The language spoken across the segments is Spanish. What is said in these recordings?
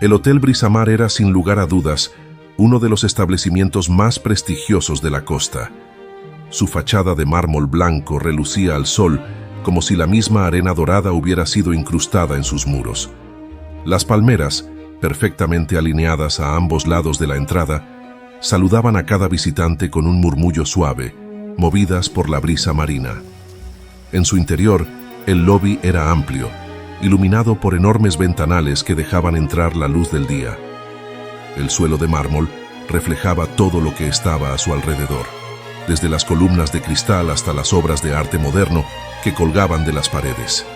El Hotel Brisamar era, sin lugar a dudas, uno de los establecimientos más prestigiosos de la costa. Su fachada de mármol blanco relucía al sol como si la misma arena dorada hubiera sido incrustada en sus muros. Las palmeras, perfectamente alineadas a ambos lados de la entrada, saludaban a cada visitante con un murmullo suave, movidas por la brisa marina. En su interior, el lobby era amplio, iluminado por enormes ventanales que dejaban entrar la luz del día. El suelo de mármol reflejaba todo lo que estaba a su alrededor, desde las columnas de cristal hasta las obras de arte moderno que colgaban de las paredes.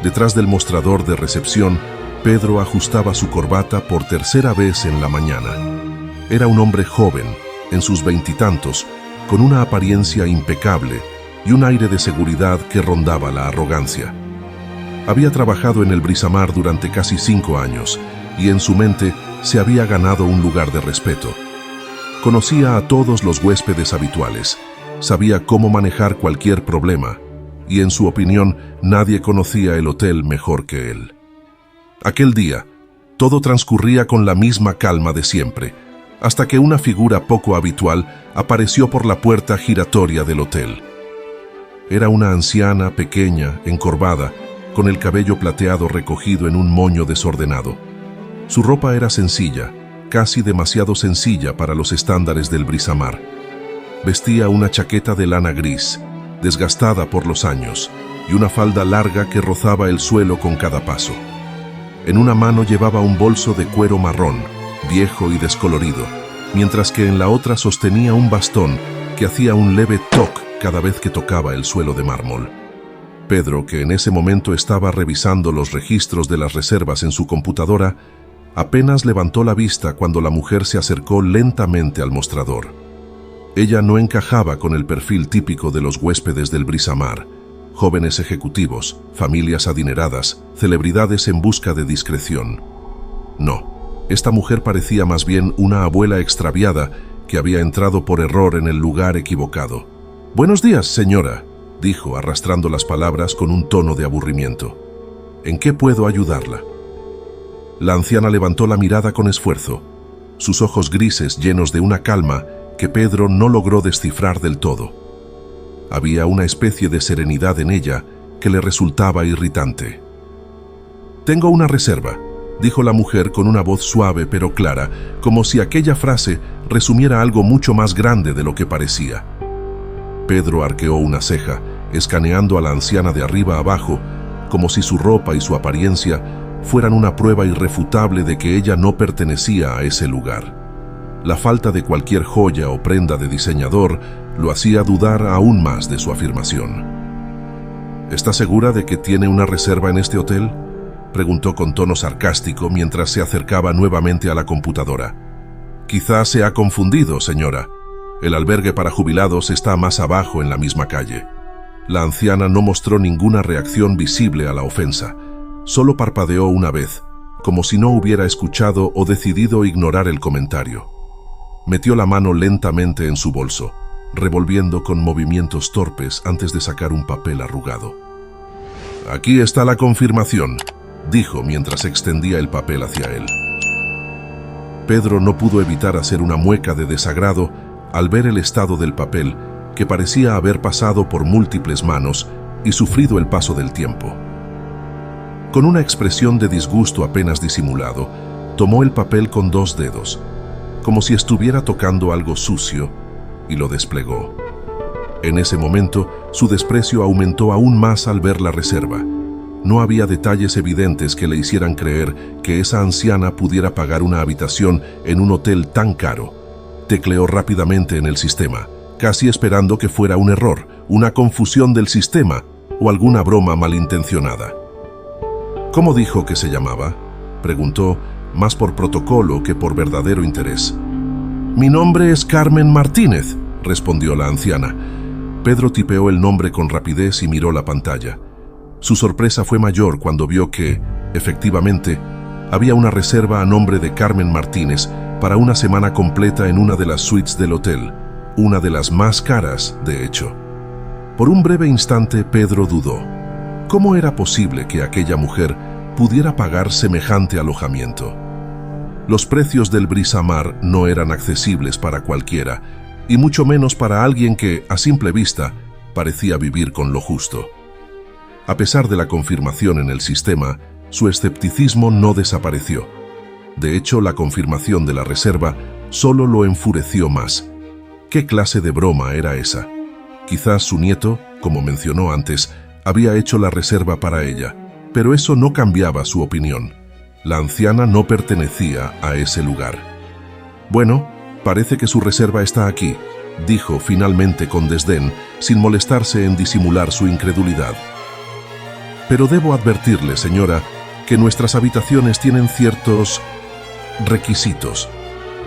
Detrás del mostrador de recepción, Pedro ajustaba su corbata por tercera vez en la mañana. Era un hombre joven, en sus veintitantos, con una apariencia impecable y un aire de seguridad que rondaba la arrogancia. Había trabajado en el Brisamar durante casi 5 años y en su mente se había ganado un lugar de respeto. Conocía a todos los huéspedes habituales, sabía cómo manejar cualquier problema y, en su opinión, nadie conocía el hotel mejor que él. Aquel día, todo transcurría con la misma calma de siempre, hasta que una figura poco habitual apareció por la puerta giratoria del hotel. Era una anciana, pequeña, encorvada, con el cabello plateado recogido en un moño desordenado. Su ropa era sencilla, casi demasiado sencilla para los estándares del Brisamar. Vestía una chaqueta de lana gris, desgastada por los años, y una falda larga que rozaba el suelo con cada paso. En una mano llevaba un bolso de cuero marrón, viejo y descolorido, mientras que en la otra sostenía un bastón que hacía un leve toc cada vez que tocaba el suelo de mármol. Pedro, que en ese momento estaba revisando los registros de las reservas en su computadora, apenas levantó la vista cuando la mujer se acercó lentamente al mostrador. Ella no encajaba con el perfil típico de los huéspedes del Brisamar: jóvenes ejecutivos, familias adineradas, celebridades en busca de discreción. No, esta mujer parecía más bien una abuela extraviada que había entrado por error en el lugar equivocado. «Buenos días, señora», dijo, arrastrando las palabras con un tono de aburrimiento. «¿En qué puedo ayudarla?». La anciana levantó la mirada con esfuerzo, sus ojos grises llenos de una calma que Pedro no logró descifrar del todo. Había una especie de serenidad en ella que le resultaba irritante. «Tengo una reserva», dijo la mujer con una voz suave pero clara, como si aquella frase resumiera algo mucho más grande de lo que parecía. Pedro arqueó una ceja, escaneando a la anciana de arriba a abajo, como si su ropa y su apariencia fueran una prueba irrefutable de que ella no pertenecía a ese lugar. La falta de cualquier joya o prenda de diseñador lo hacía dudar aún más de su afirmación. «¿Está segura de que tiene una reserva en este hotel?», preguntó con tono sarcástico mientras se acercaba nuevamente a la computadora. «Quizás se ha confundido, señora. El albergue para jubilados está más abajo en la misma calle». La anciana no mostró ninguna reacción visible a la ofensa. Solo parpadeó una vez, como si no hubiera escuchado o decidido ignorar el comentario. Metió la mano lentamente en su bolso, revolviendo con movimientos torpes antes de sacar un papel arrugado. «Aquí está la confirmación», dijo mientras extendía el papel hacia él. Pedro no pudo evitar hacer una mueca de desagrado al ver el estado del papel, que parecía haber pasado por múltiples manos y sufrido el paso del tiempo. Con una expresión de disgusto apenas disimulado, tomó el papel con 2 dedos, como si estuviera tocando algo sucio, y lo desplegó. En ese momento, su desprecio aumentó aún más al ver la reserva. No había detalles evidentes que le hicieran creer que esa anciana pudiera pagar una habitación en un hotel tan caro. Tecleó rápidamente en el sistema, casi esperando que fuera un error, una confusión del sistema o alguna broma malintencionada. «¿Cómo dijo que se llamaba?», preguntó, más por protocolo que por verdadero interés. «Mi nombre es Carmen Martínez», respondió la anciana. Pedro tipeó el nombre con rapidez y miró la pantalla. Su sorpresa fue mayor cuando vio que, efectivamente, había una reserva a nombre de Carmen Martínez para una semana completa en una de las suites del hotel, una de las más caras, de hecho. Por un breve instante, Pedro dudó. ¿Cómo era posible que aquella mujer pudiera pagar semejante alojamiento. Los precios del Brisamar no eran accesibles para cualquiera, y mucho menos para alguien que, a simple vista, parecía vivir con lo justo. A pesar de la confirmación en el sistema, su escepticismo no desapareció. De hecho, la confirmación de la reserva solo lo enfureció más. ¿Qué clase de broma era esa? Quizás su nieto, como mencionó antes, había hecho la reserva para ella, pero eso no cambiaba su opinión. La anciana no pertenecía a ese lugar. «Bueno, parece que su reserva está aquí», dijo finalmente con desdén, sin molestarse en disimular su incredulidad. «Pero debo advertirle, señora, que nuestras habitaciones tienen ciertos requisitos.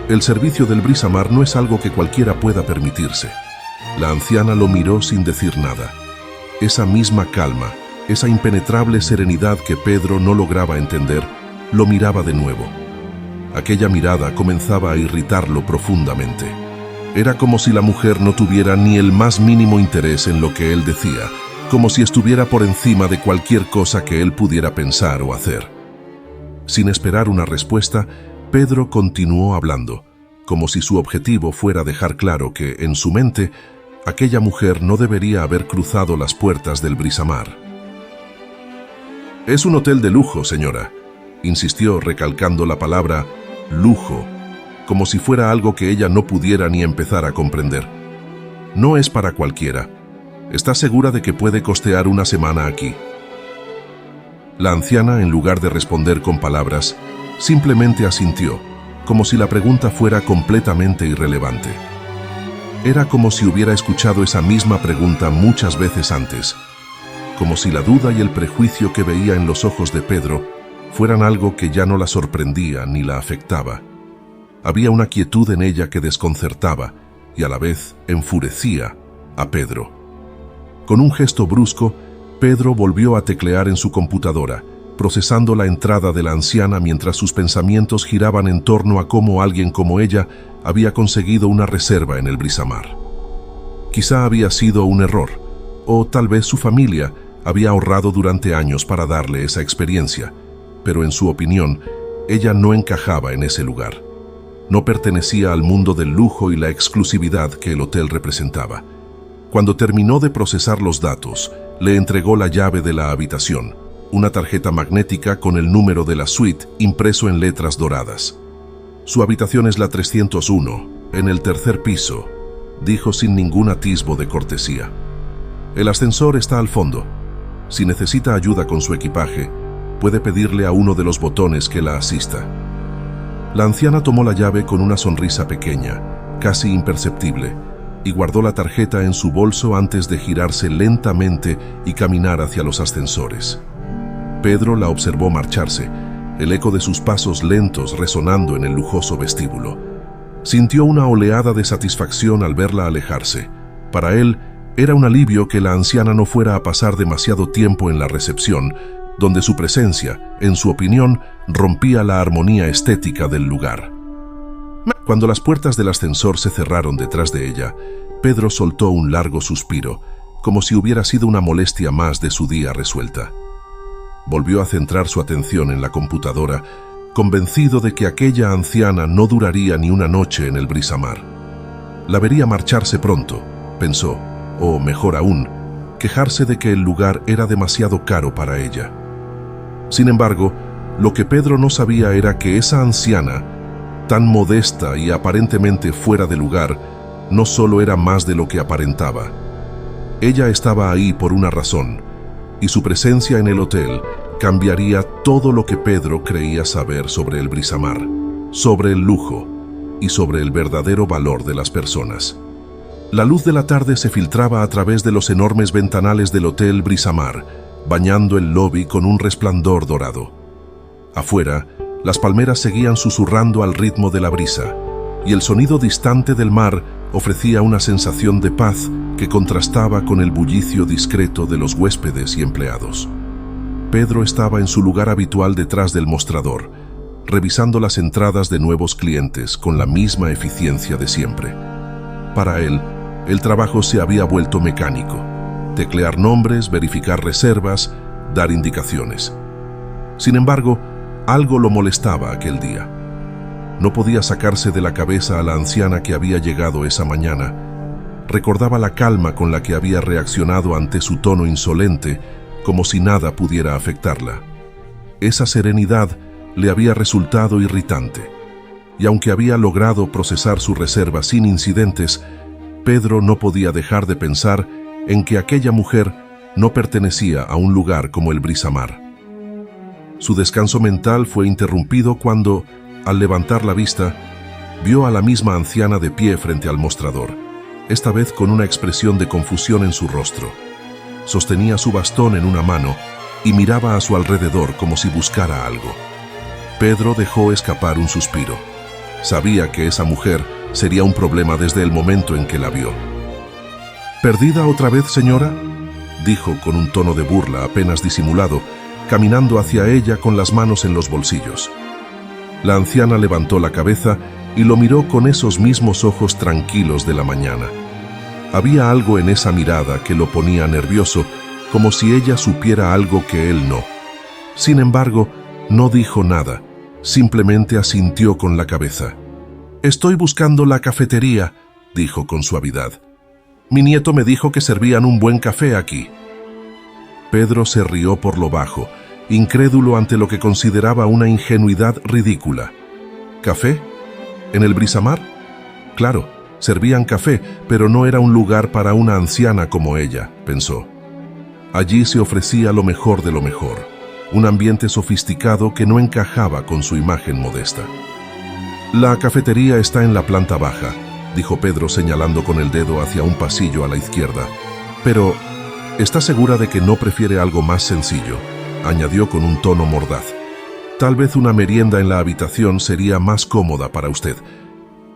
El servicio del Brisamar no es algo que cualquiera pueda permitirse». La anciana lo miró sin decir nada. Esa misma calma, esa impenetrable serenidad que Pedro no lograba entender, lo miraba de nuevo. Aquella mirada comenzaba a irritarlo profundamente. Era como si la mujer no tuviera ni el más mínimo interés en lo que él decía, como si estuviera por encima de cualquier cosa que él pudiera pensar o hacer. Sin esperar una respuesta, Pedro continuó hablando, como si su objetivo fuera dejar claro que, en su mente, aquella mujer no debería haber cruzado las puertas del Brisamar. «Es un hotel de lujo, señora», insistió recalcando la palabra lujo, como si fuera algo que ella no pudiera ni empezar a comprender. «No es para cualquiera. ¿Está segura de que puede costear una semana aquí?» La anciana, en lugar de responder con palabras, simplemente asintió, como si la pregunta fuera completamente irrelevante. Era como si hubiera escuchado esa misma pregunta muchas veces antes, como si la duda y el prejuicio que veía en los ojos de Pedro fueran algo que ya no la sorprendía ni la afectaba. Había una quietud en ella que desconcertaba y a la vez enfurecía a Pedro. Con un gesto brusco, Pedro volvió a teclear en su computadora, procesando la entrada de la anciana mientras sus pensamientos giraban en torno a cómo alguien como ella había conseguido una reserva en el Brisamar. Quizá había sido un error, o tal vez su familia había ahorrado durante años para darle esa experiencia, pero en su opinión, ella no encajaba en ese lugar. No pertenecía al mundo del lujo y la exclusividad que el hotel representaba. Cuando terminó de procesar los datos, le entregó la llave de la habitación, una tarjeta magnética con el número de la suite impreso en letras doradas. «Su habitación es la 301, en el tercer piso», dijo sin ningún atisbo de cortesía. «El ascensor está al fondo. Si necesita ayuda con su equipaje, puede pedirle a uno de los botones que la asista». La anciana tomó la llave con una sonrisa pequeña, casi imperceptible, y guardó la tarjeta en su bolso antes de girarse lentamente y caminar hacia los ascensores. Pedro la observó marcharse, el eco de sus pasos lentos resonando en el lujoso vestíbulo. Sintió una oleada de satisfacción al verla alejarse. Para él, era un alivio que la anciana no fuera a pasar demasiado tiempo en la recepción, donde su presencia, en su opinión, rompía la armonía estética del lugar. Cuando las puertas del ascensor se cerraron detrás de ella, Pedro soltó un largo suspiro, como si hubiera sido una molestia más de su día resuelta. Volvió a centrar su atención en la computadora, convencido de que aquella anciana no duraría ni una noche en el Brisamar. La vería marcharse pronto, pensó, o mejor aún, quejarse de que el lugar era demasiado caro para ella. Sin embargo, lo que Pedro no sabía era que esa anciana, tan modesta y aparentemente fuera de lugar, no solo era más de lo que aparentaba. Ella estaba ahí por una razón, y su presencia en el hotel cambiaría todo lo que Pedro creía saber sobre el Brisamar, sobre el lujo y sobre el verdadero valor de las personas. La luz de la tarde se filtraba a través de los enormes ventanales del hotel Brisamar, bañando el lobby con un resplandor dorado. Afuera, las palmeras seguían susurrando al ritmo de la brisa, y el sonido distante del mar ofrecía una sensación de paz que contrastaba con el bullicio discreto de los huéspedes y empleados. Pedro estaba en su lugar habitual detrás del mostrador, revisando las entradas de nuevos clientes con la misma eficiencia de siempre. Para él, el trabajo se había vuelto mecánico: teclear nombres, verificar reservas, dar indicaciones. Sin embargo, algo lo molestaba aquel día. No podía sacarse de la cabeza a la anciana que había llegado esa mañana. Recordaba la calma con la que había reaccionado ante su tono insolente, como si nada pudiera afectarla. Esa serenidad le había resultado irritante, y aunque había logrado procesar su reserva sin incidentes, Pedro no podía dejar de pensar en que aquella mujer no pertenecía a un lugar como el Brisamar. Su descanso mental fue interrumpido cuando, al levantar la vista, vio a la misma anciana de pie frente al mostrador, esta vez con una expresión de confusión en su rostro. Sostenía su bastón en una mano y miraba a su alrededor como si buscara algo. Pedro dejó escapar un suspiro. Sabía que esa mujer sería un problema desde el momento en que la vio. ¿Perdida otra vez, señora?, dijo con un tono de burla apenas disimulado, caminando hacia ella con las manos en los bolsillos. La anciana levantó la cabeza y lo miró con esos mismos ojos tranquilos de la mañana. Había algo en esa mirada que lo ponía nervioso, como si ella supiera algo que él no. Sin embargo, no dijo nada, simplemente asintió con la cabeza. «Estoy buscando la cafetería», dijo con suavidad. «Mi nieto me dijo que servían un buen café aquí». Pedro se rió por lo bajo, incrédulo ante lo que consideraba una ingenuidad ridícula. ¿Café? ¿En el Brisamar? Claro, servían café, pero no era un lugar para una anciana como ella, pensó. Allí se ofrecía lo mejor de lo mejor, un ambiente sofisticado que no encajaba con su imagen modesta. «La cafetería está en la planta baja», dijo Pedro señalando con el dedo hacia un pasillo a la izquierda. «Pero, ¿está segura de que no prefiere algo más sencillo?», añadió con un tono mordaz. «Tal vez una merienda en la habitación sería más cómoda para usted».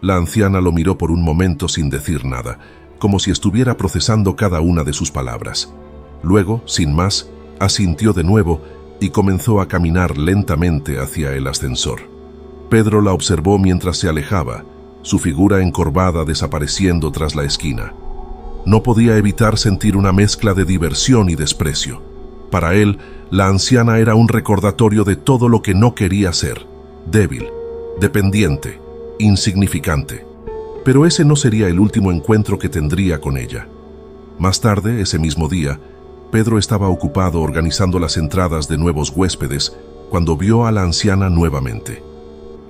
La anciana lo miró por un momento sin decir nada, como si estuviera procesando cada una de sus palabras. Luego, sin más, asintió de nuevo y comenzó a caminar lentamente hacia el ascensor. Pedro la observó mientras se alejaba, su figura encorvada desapareciendo tras la esquina. No podía evitar sentir una mezcla de diversión y desprecio. Para él, la anciana era un recordatorio de todo lo que no quería ser: débil, dependiente, insignificante. Pero ese no sería el último encuentro que tendría con ella. Más tarde, ese mismo día, Pedro estaba ocupado organizando las entradas de nuevos huéspedes cuando vio a la anciana nuevamente.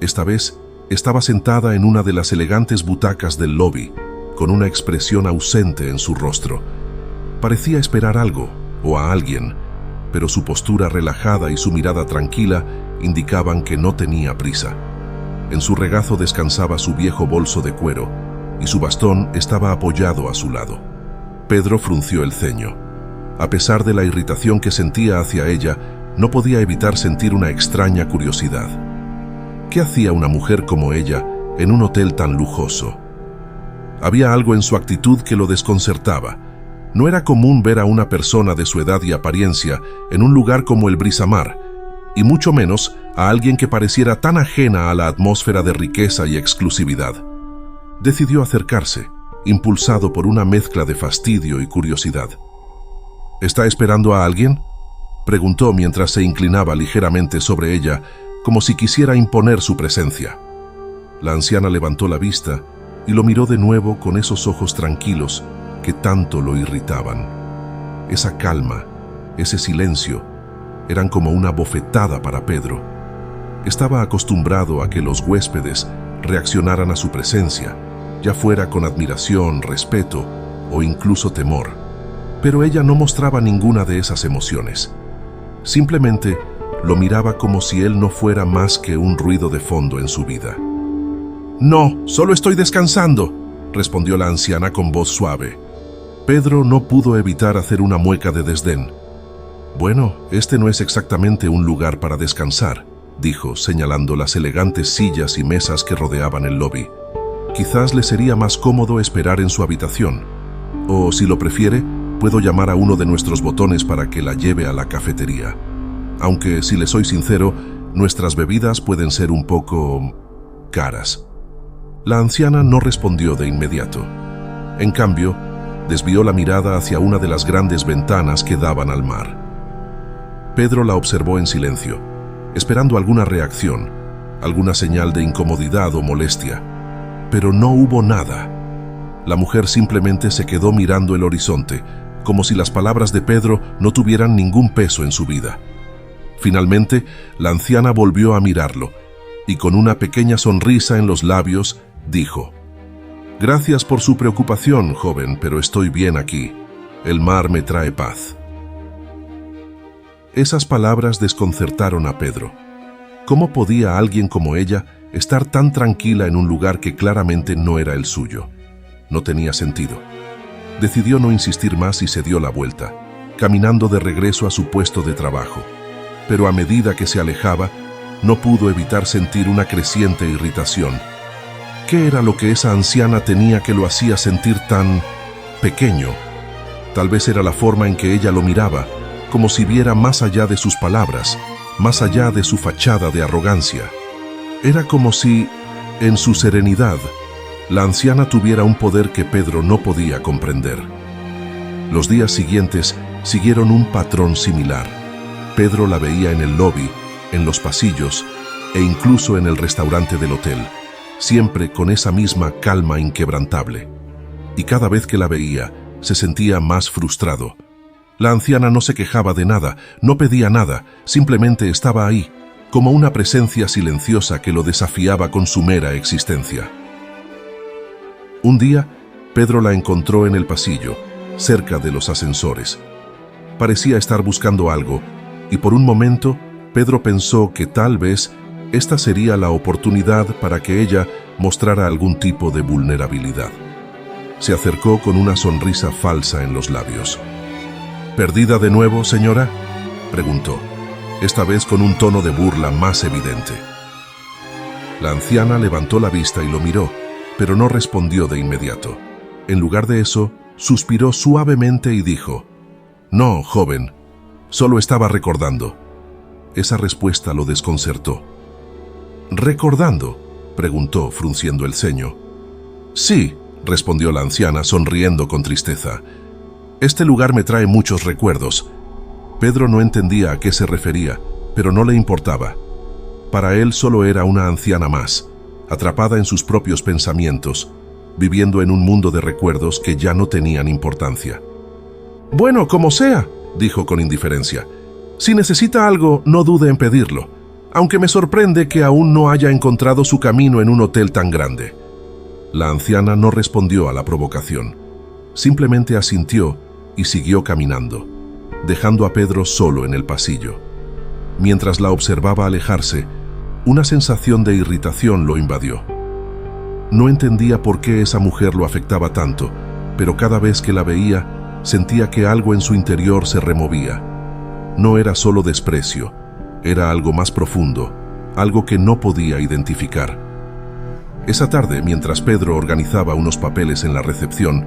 Esta vez, estaba sentada en una de las elegantes butacas del lobby, con una expresión ausente en su rostro. Parecía esperar algo, o a alguien, pero su postura relajada y su mirada tranquila indicaban que no tenía prisa. En su regazo descansaba su viejo bolso de cuero, y su bastón estaba apoyado a su lado. Pedro frunció el ceño. A pesar de la irritación que sentía hacia ella, no podía evitar sentir una extraña curiosidad. ¿Qué hacía una mujer como ella en un hotel tan lujoso? Había algo en su actitud que lo desconcertaba. No era común ver a una persona de su edad y apariencia en un lugar como el Brisamar, y mucho menos a alguien que pareciera tan ajena a la atmósfera de riqueza y exclusividad. Decidió acercarse, impulsado por una mezcla de fastidio y curiosidad. «¿Está esperando a alguien?», preguntó mientras se inclinaba ligeramente sobre ella, como si quisiera imponer su presencia. La anciana levantó la vista y lo miró de nuevo con esos ojos tranquilos que tanto lo irritaban. Esa calma, ese silencio, eran como una bofetada para Pedro. Estaba acostumbrado a que los huéspedes reaccionaran a su presencia, ya fuera con admiración, respeto o incluso temor. Pero ella no mostraba ninguna de esas emociones. Simplemente lo miraba como si él no fuera más que un ruido de fondo en su vida. «No, solo estoy descansando», respondió la anciana con voz suave. Pedro no pudo evitar hacer una mueca de desdén. «Bueno, este no es exactamente un lugar para descansar», dijo, señalando las elegantes sillas y mesas que rodeaban el lobby. «Quizás le sería más cómodo esperar en su habitación. O, si lo prefiere, puedo llamar a uno de nuestros botones para que la lleve a la cafetería. Aunque, si le soy sincero, nuestras bebidas pueden ser un poco caras». La anciana no respondió de inmediato. En cambio, desvió la mirada hacia una de las grandes ventanas que daban al mar. Pedro la observó en silencio, esperando alguna reacción, alguna señal de incomodidad o molestia. Pero no hubo nada. La mujer simplemente se quedó mirando el horizonte, como si las palabras de Pedro no tuvieran ningún peso en su vida. Finalmente, la anciana volvió a mirarlo, y con una pequeña sonrisa en los labios, dijo: «Gracias por su preocupación, joven, pero estoy bien aquí. El mar me trae paz». Esas palabras desconcertaron a Pedro. ¿Cómo podía alguien como ella estar tan tranquila en un lugar que claramente no era el suyo? No tenía sentido. Decidió no insistir más y se dio la vuelta, caminando de regreso a su puesto de trabajo. Pero a medida que se alejaba, no pudo evitar sentir una creciente irritación. ¿Qué era lo que esa anciana tenía que lo hacía sentir tan pequeño? Tal vez era la forma en que ella lo miraba, como si viera más allá de sus palabras, más allá de su fachada de arrogancia. Era como si, en su serenidad, la anciana tuviera un poder que Pedro no podía comprender. Los días siguientes siguieron un patrón similar. Pedro la veía en el lobby, en los pasillos e incluso en el restaurante del hotel, siempre con esa misma calma inquebrantable. Y cada vez que la veía, se sentía más frustrado. La anciana no se quejaba de nada, no pedía nada, simplemente estaba ahí, como una presencia silenciosa que lo desafiaba con su mera existencia. Un día, Pedro la encontró en el pasillo, cerca de los ascensores. Parecía estar buscando algo, y por un momento, Pedro pensó que tal vez esta sería la oportunidad para que ella mostrara algún tipo de vulnerabilidad. Se acercó con una sonrisa falsa en los labios. «¿Perdida de nuevo, señora?», preguntó, esta vez con un tono de burla más evidente. La anciana levantó la vista y lo miró, pero no respondió de inmediato. En lugar de eso, suspiró suavemente y dijo: «No, joven, solo estaba recordando». Esa respuesta lo desconcertó. «¿Recordando?», preguntó, frunciendo el ceño. «Sí», respondió la anciana, sonriendo con tristeza. «Este lugar me trae muchos recuerdos». Pedro no entendía a qué se refería, pero no le importaba. Para él solo era una anciana más, atrapada en sus propios pensamientos, viviendo en un mundo de recuerdos que ya no tenían importancia. «Bueno, como sea», dijo con indiferencia. «Si necesita algo, no dude en pedirlo, aunque me sorprende que aún no haya encontrado su camino en un hotel tan grande». La anciana no respondió a la provocación. Simplemente asintió y siguió caminando, dejando a Pedro solo en el pasillo. Mientras la observaba alejarse, una sensación de irritación lo invadió. No entendía por qué esa mujer lo afectaba tanto, pero cada vez que la veía, sentía que algo en su interior se removía. No era solo desprecio, era algo más profundo, algo que no podía identificar. Esa tarde, mientras Pedro organizaba unos papeles en la recepción,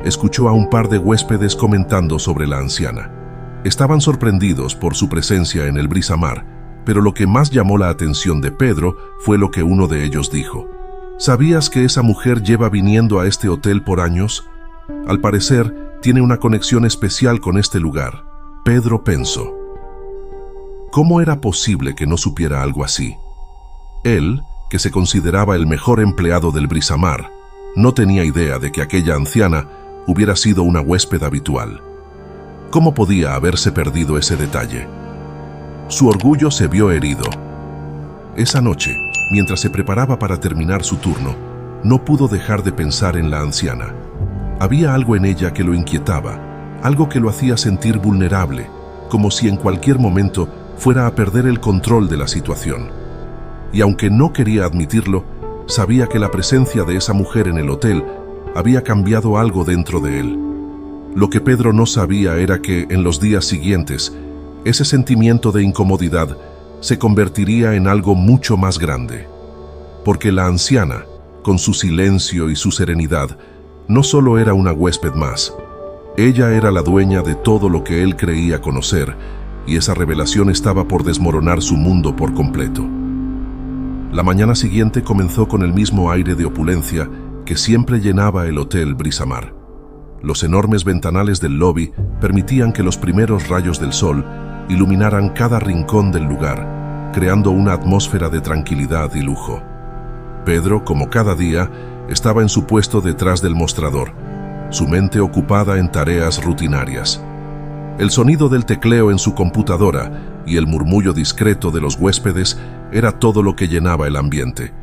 escuchó a un par de huéspedes comentando sobre la anciana. Estaban sorprendidos por su presencia en el Brisamar, pero lo que más llamó la atención de Pedro fue lo que uno de ellos dijo. ¿Sabías que esa mujer lleva viniendo a este hotel por años? Al parecer, tiene una conexión especial con este lugar. Pedro pensó. ¿Cómo era posible que no supiera algo así? Él, que se consideraba el mejor empleado del Brisamar, no tenía idea de que aquella anciana hubiera sido una huésped habitual. ¿Cómo podía haberse perdido ese detalle? Su orgullo se vio herido. Esa noche, mientras se preparaba para terminar su turno, no pudo dejar de pensar en la anciana. Había algo en ella que lo inquietaba, algo que lo hacía sentir vulnerable, como si en cualquier momento fuera a perder el control de la situación. Y aunque no quería admitirlo, sabía que la presencia de esa mujer en el hotel había cambiado algo dentro de él. Lo que Pedro no sabía era que, en los días siguientes, ese sentimiento de incomodidad se convertiría en algo mucho más grande. Porque la anciana, con su silencio y su serenidad, no solo era una huésped más. Ella era la dueña de todo lo que él creía conocer, y esa revelación estaba por desmoronar su mundo por completo. La mañana siguiente comenzó con el mismo aire de opulencia que siempre llenaba el hotel Brisamar. Los enormes ventanales del lobby permitían que los primeros rayos del sol iluminaran cada rincón del lugar, creando una atmósfera de tranquilidad y lujo. Pedro, como cada día, estaba en su puesto detrás del mostrador, su mente ocupada en tareas rutinarias. El sonido del tecleo en su computadora y el murmullo discreto de los huéspedes era todo lo que llenaba el ambiente.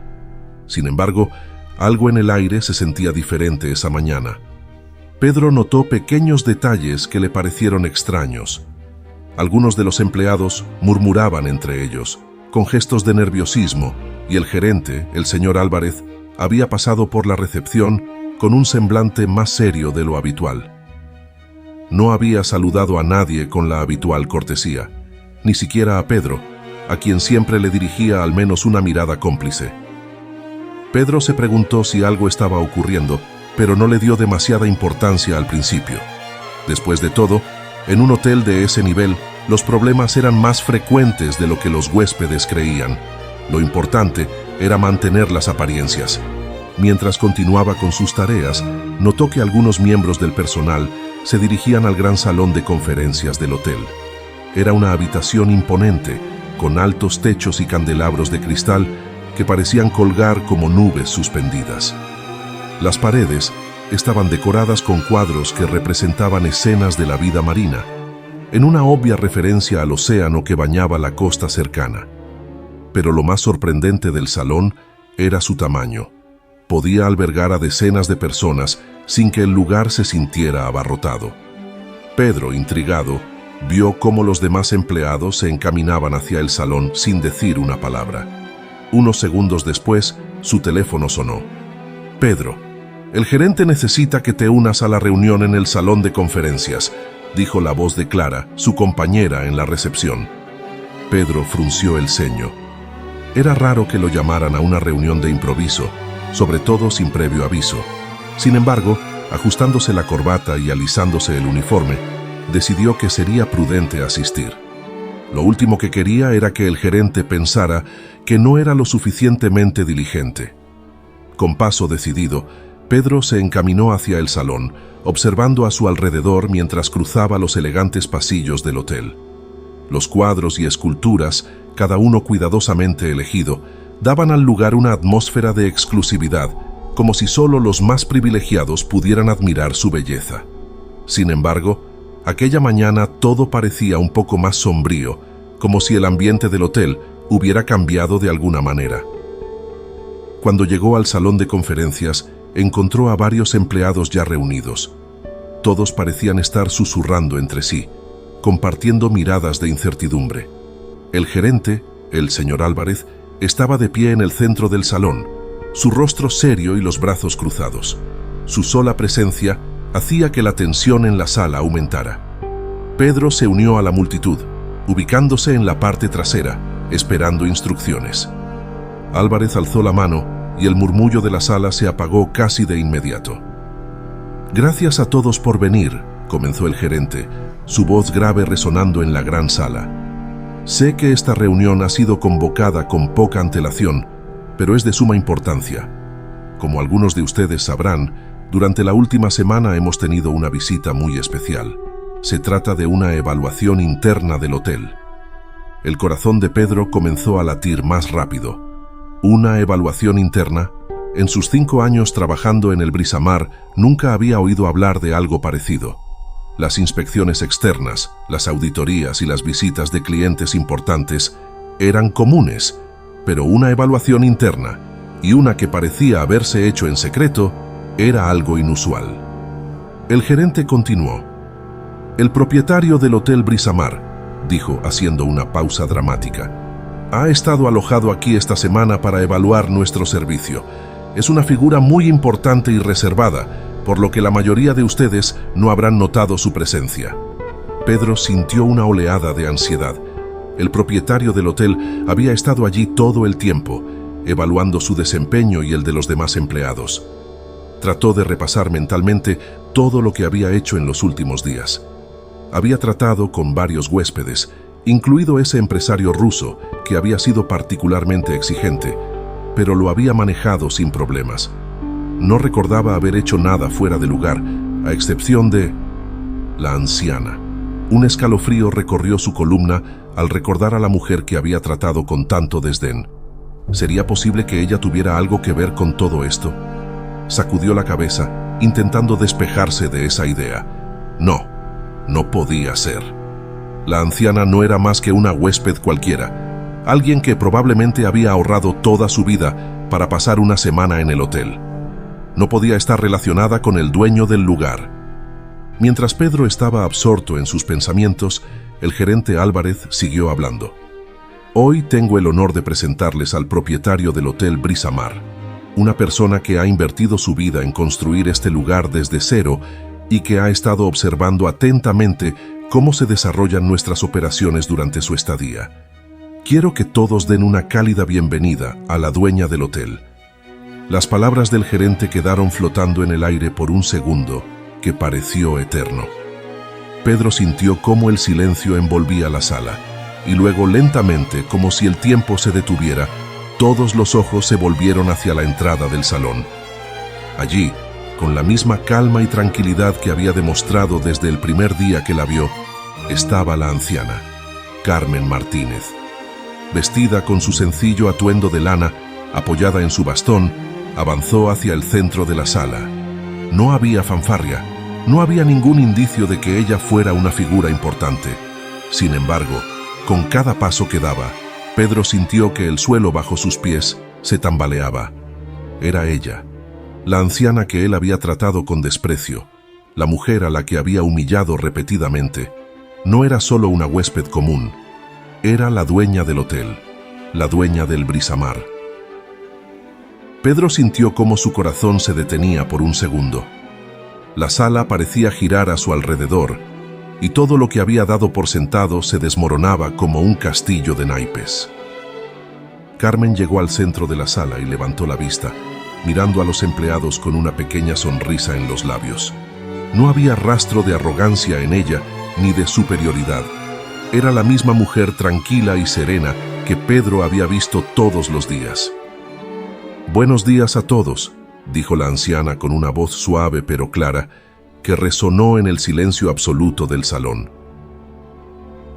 Sin embargo, algo en el aire se sentía diferente esa mañana. Pedro notó pequeños detalles que le parecieron extraños. Algunos de los empleados murmuraban entre ellos, con gestos de nerviosismo, y el gerente, el señor Álvarez, había pasado por la recepción con un semblante más serio de lo habitual. No había saludado a nadie con la habitual cortesía, ni siquiera a Pedro, a quien siempre le dirigía al menos una mirada cómplice. Pedro se preguntó si algo estaba ocurriendo, pero no le dio demasiada importancia al principio. Después de todo, en un hotel de ese nivel, los problemas eran más frecuentes de lo que los huéspedes creían. Lo importante era mantener las apariencias. Mientras continuaba con sus tareas, notó que algunos miembros del personal se dirigían al gran salón de conferencias del hotel. Era una habitación imponente, con altos techos y candelabros de cristal que parecían colgar como nubes suspendidas. Las paredes estaban decoradas con cuadros que representaban escenas de la vida marina, en una obvia referencia al océano que bañaba la costa cercana. Pero lo más sorprendente del salón era su tamaño. Podía albergar a decenas de personas sin que el lugar se sintiera abarrotado. Pedro, intrigado, vio cómo los demás empleados se encaminaban hacia el salón sin decir una palabra. Unos segundos después, su teléfono sonó. «Pedro, el gerente necesita que te unas a la reunión en el salón de conferencias», dijo la voz de Clara, su compañera en la recepción. Pedro frunció el ceño. Era raro que lo llamaran a una reunión de improviso, sobre todo sin previo aviso. Sin embargo, ajustándose la corbata y alisándose el uniforme, decidió que sería prudente asistir. Lo último que quería era que el gerente pensara que no era lo suficientemente diligente. Con paso decidido, Pedro se encaminó hacia el salón, observando a su alrededor mientras cruzaba los elegantes pasillos del hotel. Los cuadros y esculturas, cada uno cuidadosamente elegido, daban al lugar una atmósfera de exclusividad, como si solo los más privilegiados pudieran admirar su belleza. Sin embargo, aquella mañana todo parecía un poco más sombrío, como si el ambiente del hotel hubiera cambiado de alguna manera. Cuando llegó al salón de conferencias, encontró a varios empleados ya reunidos. Todos parecían estar susurrando entre sí, compartiendo miradas de incertidumbre. El gerente, el señor Álvarez, estaba de pie en el centro del salón, su rostro serio y los brazos cruzados. Su sola presencia hacía que la tensión en la sala aumentara. Pedro se unió a la multitud, ubicándose en la parte trasera, esperando instrucciones. Álvarez alzó la mano y el murmullo de la sala se apagó casi de inmediato. «Gracias a todos por venir», comenzó el gerente, su voz grave resonando en la gran sala. «Sé que esta reunión ha sido convocada con poca antelación, pero es de suma importancia. Como algunos de ustedes sabrán, durante la última semana hemos tenido una visita muy especial. Se trata de una evaluación interna del hotel». El corazón de Pedro comenzó a latir más rápido. ¿Una evaluación interna? En sus 5 años trabajando en el Brisamar, nunca había oído hablar de algo parecido. Las inspecciones externas, las auditorías y las visitas de clientes importantes eran comunes, pero una evaluación interna, y una que parecía haberse hecho en secreto, era algo inusual. El gerente continuó. «El propietario del Hotel Brisamar», dijo haciendo una pausa dramática, «ha estado alojado aquí esta semana para evaluar nuestro servicio. Es una figura muy importante y reservada, por lo que la mayoría de ustedes no habrán notado su presencia». Pedro sintió una oleada de ansiedad. El propietario del hotel había estado allí todo el tiempo, evaluando su desempeño y el de los demás empleados. Trató de repasar mentalmente todo lo que había hecho en los últimos días. Había tratado con varios huéspedes, incluido ese empresario ruso que había sido particularmente exigente, pero lo había manejado sin problemas. No recordaba haber hecho nada fuera de lugar, a excepción de la anciana. Un escalofrío recorrió su columna al recordar a la mujer que había tratado con tanto desdén. ¿Sería posible que ella tuviera algo que ver con todo esto? Sacudió la cabeza, intentando despejarse de esa idea. No podía ser. La anciana no era más que una huésped cualquiera, alguien que probablemente había ahorrado toda su vida para pasar una semana en el hotel. No podía estar relacionada con el dueño del lugar. Mientras Pedro estaba absorto en sus pensamientos, el gerente Álvarez siguió hablando. Hoy tengo el honor de presentarles al propietario del Hotel Brisamar, una persona que ha invertido su vida en construir este lugar desde cero y que ha estado observando atentamente cómo se desarrollan nuestras operaciones durante su estadía. Quiero que todos den una cálida bienvenida a la dueña del hotel. Las palabras del gerente quedaron flotando en el aire por un segundo que pareció eterno. Pedro sintió cómo el silencio envolvía la sala, y luego lentamente, como si el tiempo se detuviera, todos los ojos se volvieron hacia la entrada del salón. Allí, con la misma calma y tranquilidad que había demostrado desde el primer día que la vio, estaba la anciana, Carmen Martínez. Vestida con su sencillo atuendo de lana, apoyada en su bastón, avanzó hacia el centro de la sala. No había fanfarria, no había ningún indicio de que ella fuera una figura importante. Sin embargo, con cada paso que daba, Pedro sintió que el suelo bajo sus pies se tambaleaba. Era ella, la anciana que él había tratado con desprecio, la mujer a la que había humillado repetidamente. No era solo una huésped común, era la dueña del hotel, la dueña del Brisamar. Pedro sintió cómo su corazón se detenía por un segundo. La sala parecía girar a su alrededor, y todo lo que había dado por sentado se desmoronaba como un castillo de naipes. Carmen llegó al centro de la sala y levantó la vista, mirando a los empleados con una pequeña sonrisa en los labios. No había rastro de arrogancia en ella ni de superioridad. Era la misma mujer tranquila y serena que Pedro había visto todos los días. «Buenos días a todos», dijo la anciana con una voz suave pero clara, que resonó en el silencio absoluto del salón.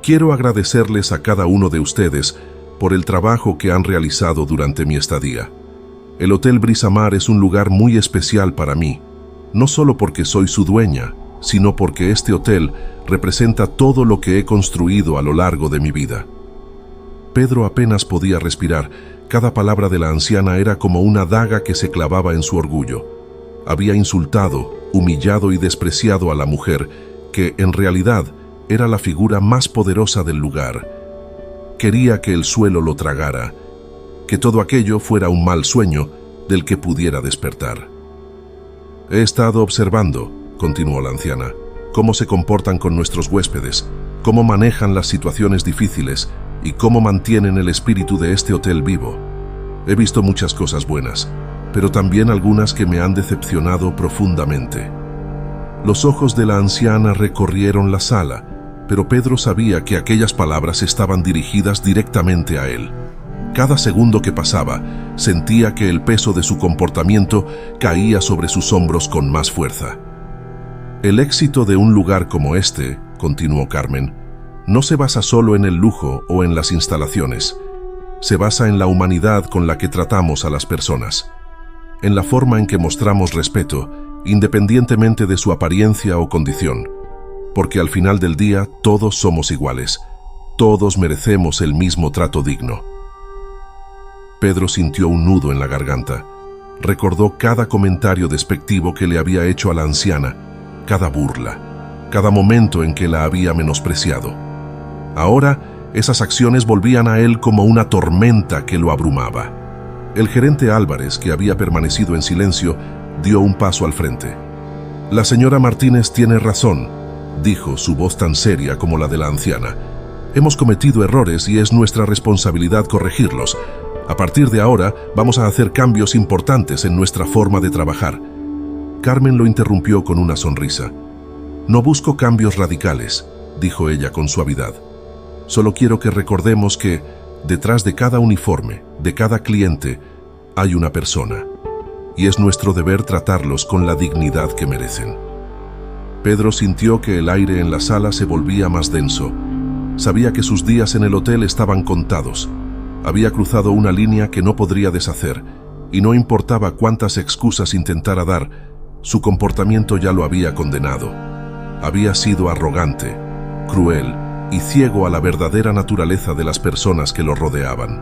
«Quiero agradecerles a cada uno de ustedes por el trabajo que han realizado durante mi estadía. El Hotel Brisamar es un lugar muy especial para mí, no solo porque soy su dueña, sino porque este hotel representa todo lo que he construido a lo largo de mi vida». Pedro apenas podía respirar. Cada palabra de la anciana era como una daga que se clavaba en su orgullo. Había insultado, humillado y despreciado a la mujer, que en realidad era la figura más poderosa del lugar. Quería que el suelo lo tragara, que todo aquello fuera un mal sueño del que pudiera despertar. «He estado observando», continuó la anciana, «cómo se comportan con nuestros huéspedes, cómo manejan las situaciones difíciles y cómo mantienen el espíritu de este hotel vivo. He visto muchas cosas buenas, pero también algunas que me han decepcionado profundamente». Los ojos de la anciana recorrieron la sala, pero Pedro sabía que aquellas palabras estaban dirigidas directamente a él. Cada segundo que pasaba, sentía que el peso de su comportamiento caía sobre sus hombros con más fuerza. «El éxito de un lugar como este», continuó Carmen, «no se basa solo en el lujo o en las instalaciones. Se basa en la humanidad con la que tratamos a las personas, en la forma en que mostramos respeto, independientemente de su apariencia o condición, porque al final del día todos somos iguales, todos merecemos el mismo trato digno». Pedro sintió un nudo en la garganta. Recordó cada comentario despectivo que le había hecho a la anciana, cada burla, cada momento en que la había menospreciado. Ahora, esas acciones volvían a él como una tormenta que lo abrumaba. El gerente Álvarez, que había permanecido en silencio, dio un paso al frente. «La señora Martínez tiene razón», dijo, su voz tan seria como la de la anciana. «Hemos cometido errores y es nuestra responsabilidad corregirlos. A partir de ahora, vamos a hacer cambios importantes en nuestra forma de trabajar». Carmen lo interrumpió con una sonrisa. «No busco cambios radicales», dijo ella con suavidad. «Solo quiero que recordemos que, detrás de cada uniforme, de cada cliente, hay una persona, y es nuestro deber tratarlos con la dignidad que merecen». Pedro sintió que el aire en la sala se volvía más denso. Sabía que sus días en el hotel estaban contados. Había cruzado una línea que no podría deshacer, y no importaba cuántas excusas intentara dar, su comportamiento ya lo había condenado. Había sido arrogante, cruel y ciego a la verdadera naturaleza de las personas que lo rodeaban.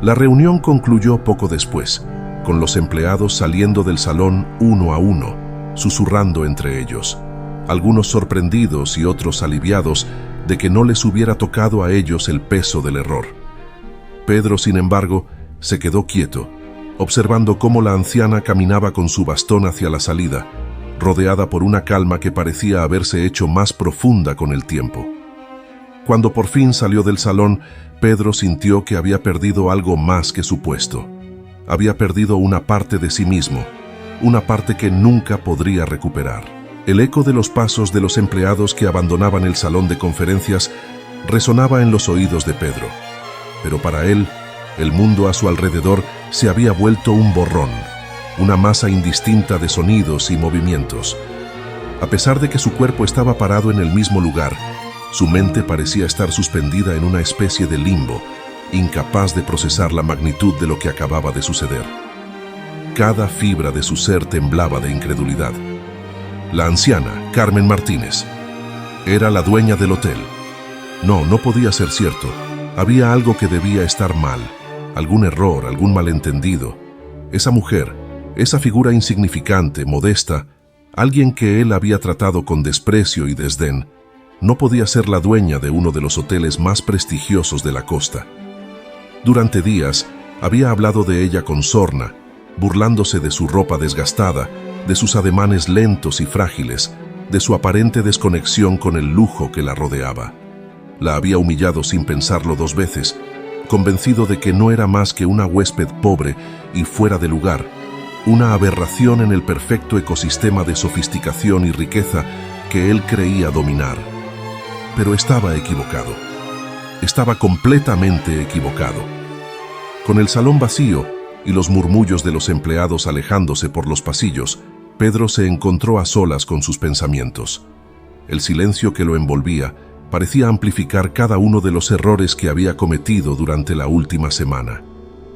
La reunión concluyó poco después, con los empleados saliendo del salón uno a uno, susurrando entre ellos, algunos sorprendidos y otros aliviados de que no les hubiera tocado a ellos el peso del error. Pedro, sin embargo, se quedó quieto, observando cómo la anciana caminaba con su bastón hacia la salida, rodeada por una calma que parecía haberse hecho más profunda con el tiempo. Cuando por fin salió del salón, Pedro sintió que había perdido algo más que su puesto. Había perdido una parte de sí mismo, una parte que nunca podría recuperar. El eco de los pasos de los empleados que abandonaban el salón de conferencias resonaba en los oídos de Pedro. Pero para él, el mundo a su alrededor se había vuelto un borrón, una masa indistinta de sonidos y movimientos. A pesar de que su cuerpo estaba parado en el mismo lugar, su mente parecía estar suspendida en una especie de limbo, incapaz de procesar la magnitud de lo que acababa de suceder. Cada fibra de su ser temblaba de incredulidad. La anciana, Carmen Martínez, era la dueña del hotel. No podía ser cierto. Había algo que debía estar mal, algún error, algún malentendido. Esa mujer, esa figura insignificante, modesta, alguien que él había tratado con desprecio y desdén, no podía ser la dueña de uno de los hoteles más prestigiosos de la costa. Durante días había hablado de ella con sorna, burlándose de su ropa desgastada, de sus ademanes lentos y frágiles, de su aparente desconexión con el lujo que la rodeaba. La había humillado sin pensarlo 2 veces, convencido de que no era más que una huésped pobre y fuera de lugar, una aberración en el perfecto ecosistema de sofisticación y riqueza que él creía dominar. Pero estaba equivocado. Estaba completamente equivocado. Con el salón vacío y los murmullos de los empleados alejándose por los pasillos, Pedro se encontró a solas con sus pensamientos. El silencio que lo envolvía parecía amplificar cada uno de los errores que había cometido durante la última semana.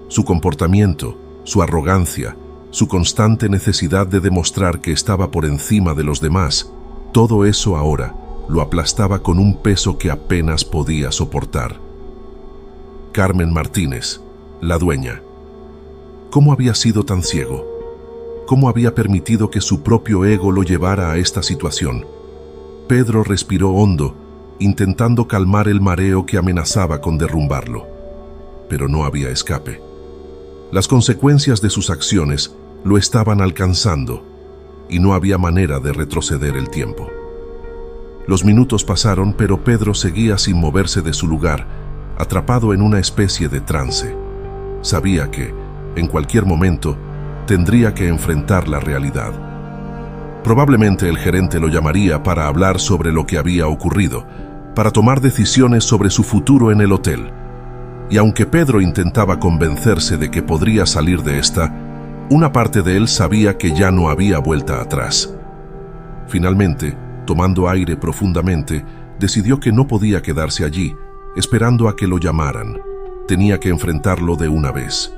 Su comportamiento, su arrogancia, su constante necesidad de demostrar que estaba por encima de los demás, todo eso ahora lo aplastaba con un peso que apenas podía soportar. Carmen Martínez, la dueña. ¿Cómo había sido tan ciego? ¿Cómo había permitido que su propio ego lo llevara a esta situación? Pedro respiró hondo, intentando calmar el mareo que amenazaba con derrumbarlo. Pero no había escape. Las consecuencias de sus acciones lo estaban alcanzando, y no había manera de retroceder el tiempo. Los minutos pasaron, pero Pedro seguía sin moverse de su lugar, atrapado en una especie de trance. Sabía que, en cualquier momento, tendría que enfrentar la realidad. Probablemente el gerente lo llamaría para hablar sobre lo que había ocurrido, para tomar decisiones sobre su futuro en el hotel. Y aunque Pedro intentaba convencerse de que podría salir de esta, una parte de él sabía que ya no había vuelta atrás. Finalmente, tomando aire profundamente, decidió que no podía quedarse allí, esperando a que lo llamaran. Tenía que enfrentarlo de una vez.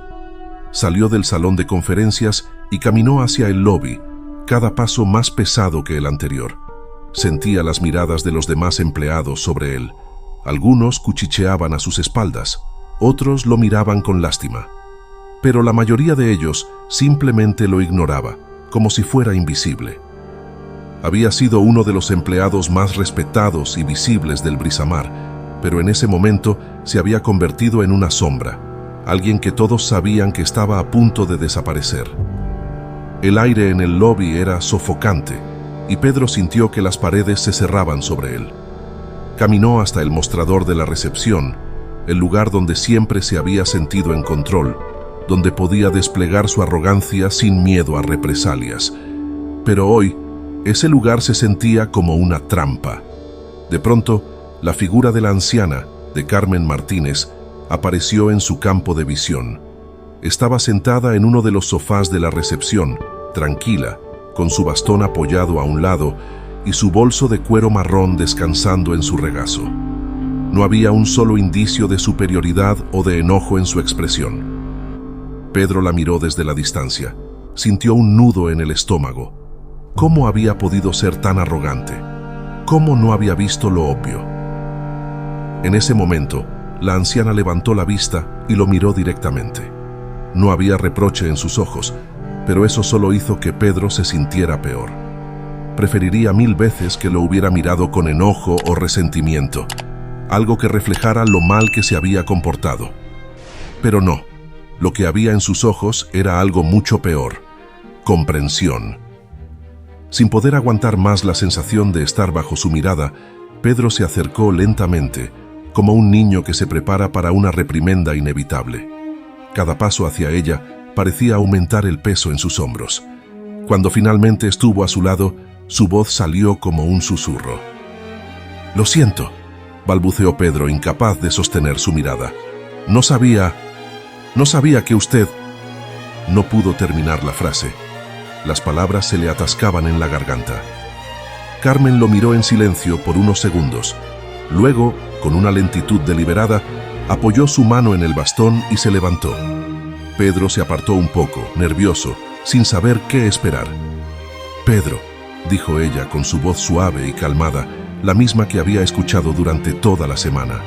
Salió del salón de conferencias y caminó hacia el lobby, cada paso más pesado que el anterior. Sentía las miradas de los demás empleados sobre él. Algunos cuchicheaban a sus espaldas, otros lo miraban con lástima. Pero la mayoría de ellos simplemente lo ignoraba, como si fuera invisible. Había sido uno de los empleados más respetados y visibles del Brisamar, pero en ese momento se había convertido en una sombra, alguien que todos sabían que estaba a punto de desaparecer. El aire en el lobby era sofocante, y Pedro sintió que las paredes se cerraban sobre él. Caminó hasta el mostrador de la recepción, el lugar donde siempre se había sentido en control, donde podía desplegar su arrogancia sin miedo a represalias. Pero hoy, ese lugar se sentía como una trampa. De pronto, la figura de la anciana, de Carmen Martínez, apareció en su campo de visión. Estaba sentada en uno de los sofás de la recepción, tranquila, con su bastón apoyado a un lado y su bolso de cuero marrón descansando en su regazo. No había un solo indicio de superioridad o de enojo en su expresión. Pedro la miró desde la distancia. Sintió un nudo en el estómago. ¿Cómo había podido ser tan arrogante? ¿Cómo no había visto lo obvio? En ese momento, la anciana levantó la vista y lo miró directamente. No había reproche en sus ojos, pero eso solo hizo que Pedro se sintiera peor. Preferiría 1000 veces que lo hubiera mirado con enojo o resentimiento, algo que reflejara lo mal que se había comportado. Pero no, lo que había en sus ojos era algo mucho peor: comprensión. Sin poder aguantar más la sensación de estar bajo su mirada, Pedro se acercó lentamente, como un niño que se prepara para una reprimenda inevitable. Cada paso hacia ella parecía aumentar el peso en sus hombros. Cuando finalmente estuvo a su lado, su voz salió como un susurro. «Lo siento», balbuceó Pedro, incapaz de sostener su mirada. No sabía que usted...» No pudo terminar la frase. Las palabras se le atascaban en la garganta. Carmen lo miró en silencio por unos segundos. Luego, con una lentitud deliberada, apoyó su mano en el bastón y se levantó. Pedro se apartó un poco, nervioso, sin saber qué esperar. «Pedro», dijo ella con su voz suave y calmada, la misma que había escuchado durante toda la semana.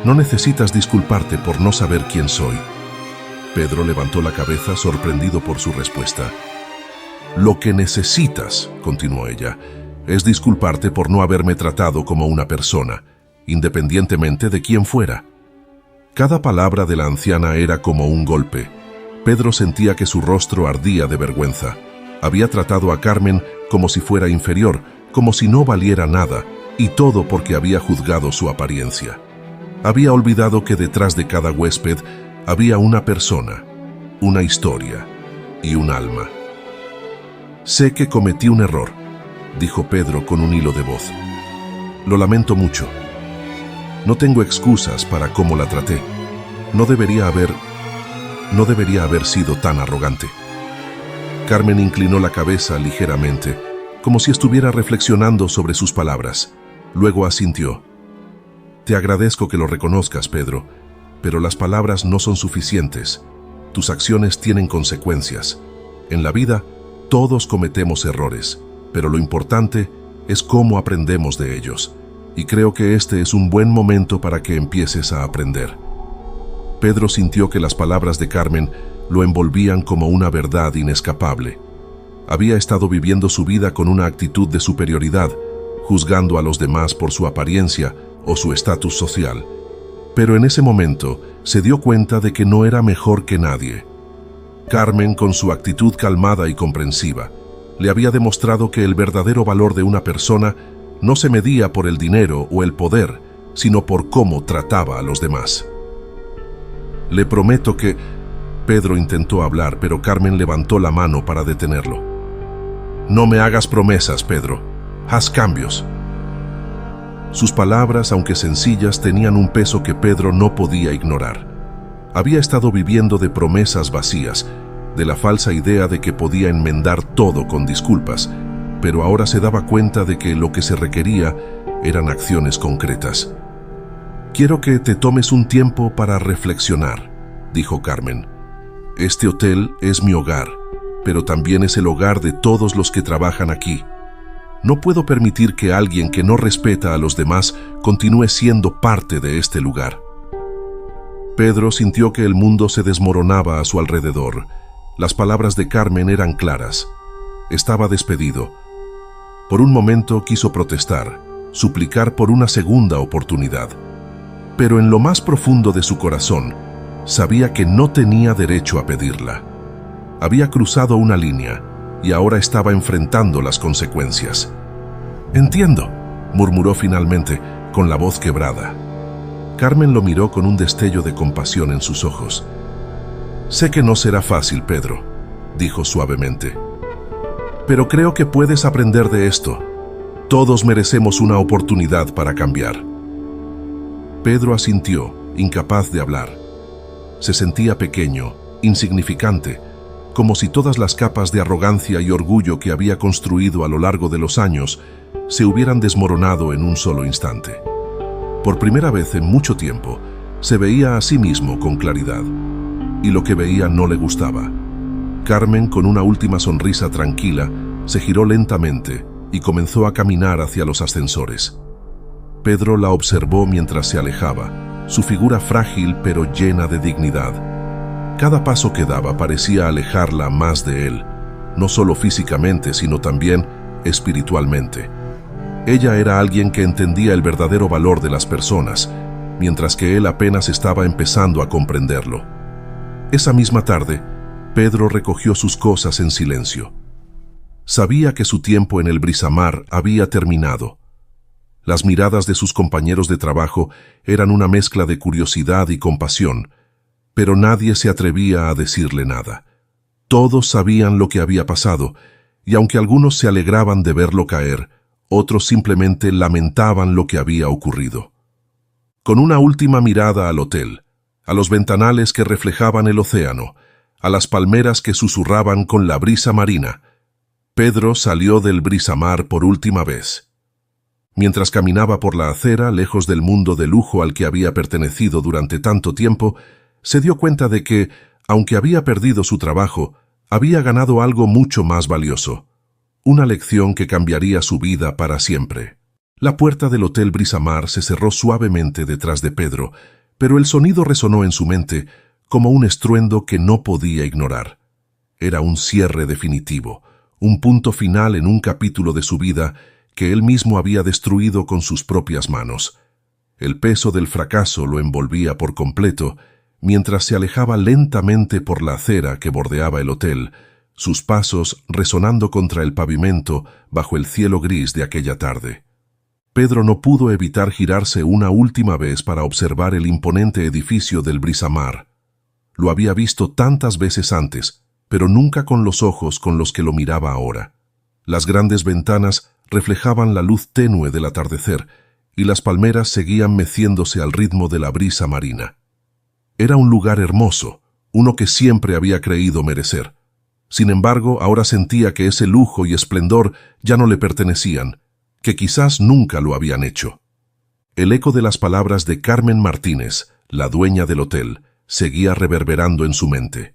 «No necesitas disculparte por no saber quién soy». Pedro levantó la cabeza, sorprendido por su respuesta. «Lo que necesitas», continuó ella, «es disculparte por no haberme tratado como una persona, independientemente de quién fuera». Cada palabra de la anciana era como un golpe. Pedro sentía que su rostro ardía de vergüenza. Había tratado a Carmen como si fuera inferior, como si no valiera nada, y todo porque había juzgado su apariencia. Había olvidado que detrás de cada huésped había una persona, una historia y un alma. «Sé que cometí un error», dijo Pedro con un hilo de voz. «Lo lamento mucho. No tengo excusas para cómo la traté. No debería haber sido tan arrogante». Carmen inclinó la cabeza ligeramente, como si estuviera reflexionando sobre sus palabras. Luego asintió. «Te agradezco que lo reconozcas, Pedro, pero las palabras no son suficientes. Tus acciones tienen consecuencias. En la vida, todos cometemos errores, pero lo importante es cómo aprendemos de ellos. Y creo que este es un buen momento para que empieces a aprender». Pedro sintió que las palabras de Carmen lo envolvían como una verdad inescapable. Había estado viviendo su vida con una actitud de superioridad, juzgando a los demás por su apariencia o su estatus social. Pero en ese momento se dio cuenta de que no era mejor que nadie. Carmen, con su actitud calmada y comprensiva, le había demostrado que el verdadero valor de una persona no se medía por el dinero o el poder, sino por cómo trataba a los demás. «Le prometo que...» Pedro intentó hablar, pero Carmen levantó la mano para detenerlo. «No me hagas promesas, Pedro. Haz cambios». Sus palabras, aunque sencillas, tenían un peso que Pedro no podía ignorar. Había estado viviendo de promesas vacías, de la falsa idea de que podía enmendar todo con disculpas, pero ahora se daba cuenta de que lo que se requería eran acciones concretas. «Quiero que te tomes un tiempo para reflexionar», dijo Carmen. «Este hotel es mi hogar, pero también es el hogar de todos los que trabajan aquí. No puedo permitir que alguien que no respeta a los demás continúe siendo parte de este lugar». Pedro sintió que el mundo se desmoronaba a su alrededor. Las palabras de Carmen eran claras. Estaba despedido. Por un momento quiso protestar, suplicar por una segunda oportunidad. Pero en lo más profundo de su corazón, sabía que no tenía derecho a pedirla. Había cruzado una línea y ahora estaba enfrentando las consecuencias. «Entiendo», murmuró finalmente, con la voz quebrada. Carmen lo miró con un destello de compasión en sus ojos. «Sé que no será fácil, Pedro», dijo suavemente. «Pero creo que puedes aprender de esto. Todos merecemos una oportunidad para cambiar». Pedro asintió, incapaz de hablar. Se sentía pequeño, insignificante, como si todas las capas de arrogancia y orgullo que había construido a lo largo de los años se hubieran desmoronado en un solo instante. Por primera vez en mucho tiempo, se veía a sí mismo con claridad, y lo que veía no le gustaba. Carmen, con una última sonrisa tranquila, se giró lentamente y comenzó a caminar hacia los ascensores. Pedro la observó mientras se alejaba, su figura frágil pero llena de dignidad. Cada paso que daba parecía alejarla más de él, no solo físicamente, sino también espiritualmente. Ella era alguien que entendía el verdadero valor de las personas, mientras que él apenas estaba empezando a comprenderlo. Esa misma tarde, Pedro recogió sus cosas en silencio. Sabía que su tiempo en el Brisamar había terminado. Las miradas de sus compañeros de trabajo eran una mezcla de curiosidad y compasión, pero nadie se atrevía a decirle nada. Todos sabían lo que había pasado, y aunque algunos se alegraban de verlo caer, otros simplemente lamentaban lo que había ocurrido. Con una última mirada al hotel, a los ventanales que reflejaban el océano, a las palmeras que susurraban con la brisa marina, Pedro salió del Brisamar por última vez. Mientras caminaba por la acera, lejos del mundo de lujo al que había pertenecido durante tanto tiempo, se dio cuenta de que, aunque había perdido su trabajo, había ganado algo mucho más valioso. Una lección que cambiaría su vida para siempre. La puerta del Hotel Brisamar se cerró suavemente detrás de Pedro, pero el sonido resonó en su mente como un estruendo que no podía ignorar. Era un cierre definitivo, un punto final en un capítulo de su vida que él mismo había destruido con sus propias manos. El peso del fracaso lo envolvía por completo, mientras se alejaba lentamente por la acera que bordeaba el hotel, sus pasos resonando contra el pavimento bajo el cielo gris de aquella tarde. Pedro no pudo evitar girarse una última vez para observar el imponente edificio del Brisamar. Lo había visto tantas veces antes, pero nunca con los ojos con los que lo miraba ahora. Las grandes ventanas reflejaban la luz tenue del atardecer, y las palmeras seguían meciéndose al ritmo de la brisa marina. Era un lugar hermoso, uno que siempre había creído merecer. Sin embargo, ahora sentía que ese lujo y esplendor ya no le pertenecían, que quizás nunca lo habían hecho. El eco de las palabras de Carmen Martínez, la dueña del hotel, seguía reverberando en su mente.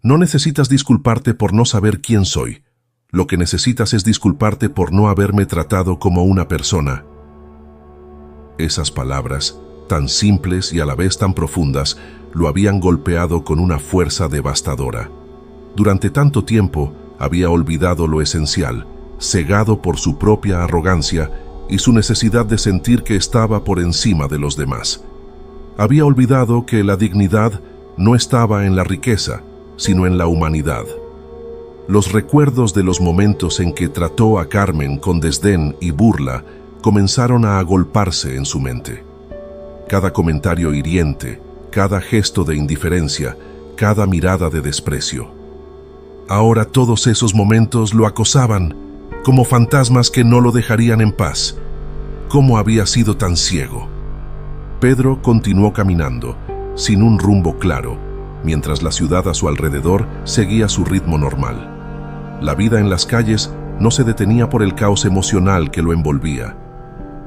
No necesitas disculparte por no saber quién soy. Lo que necesitas es disculparte por no haberme tratado como una persona. Esas palabras, tan simples y a la vez tan profundas, lo habían golpeado con una fuerza devastadora. Durante tanto tiempo había olvidado lo esencial, cegado por su propia arrogancia y su necesidad de sentir que estaba por encima de los demás. Había olvidado que la dignidad no estaba en la riqueza, sino en la humanidad. Los recuerdos de los momentos en que trató a Carmen con desdén y burla comenzaron a agolparse en su mente. Cada comentario hiriente, cada gesto de indiferencia, cada mirada de desprecio. Ahora todos esos momentos lo acosaban, como fantasmas que no lo dejarían en paz. ¿Cómo había sido tan ciego? Pedro continuó caminando, sin un rumbo claro, mientras la ciudad a su alrededor seguía su ritmo normal. La vida en las calles no se detenía por el caos emocional que lo envolvía.